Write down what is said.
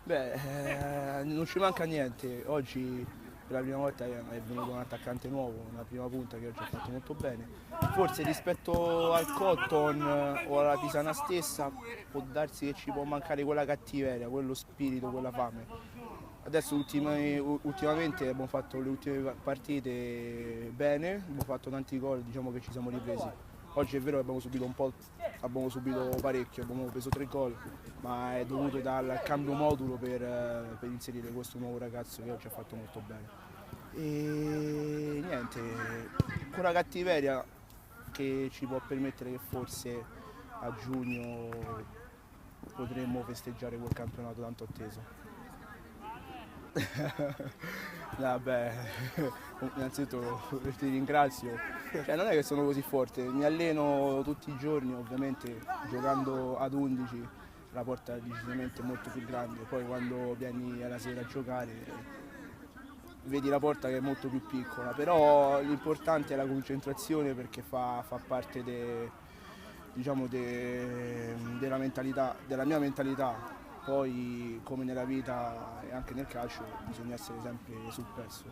Non ci manca niente. Oggi per la prima volta è venuto un attaccante nuovo, una prima punta che oggi ha fatto molto bene. Forse rispetto al Cotton o alla Pisana stessa può darsi che ci può mancare quella cattiveria, quello spirito, quella fame. Adesso ultimamente abbiamo fatto le ultime partite bene, abbiamo fatto tanti gol, diciamo che ci siamo ripresi. Oggi è vero che abbiamo subito parecchio, abbiamo preso 3 gol, ma è dovuto dal cambio modulo per inserire questo nuovo ragazzo che oggi ha fatto molto bene. E niente, quella cattiveria che ci può permettere che forse a giugno potremmo festeggiare quel campionato tanto atteso. Vabbè, innanzitutto ti ringrazio. Non è che sono così forte, mi alleno tutti i giorni, ovviamente giocando ad 11 la porta è decisamente molto più grande, poi quando vieni alla sera a giocare vedi la porta che è molto più piccola, però l'importante è la concentrazione perché fa parte diciamo della mentalità, della mia mentalità. Poi come nella vita e anche nel calcio bisogna essere sempre sul pezzo.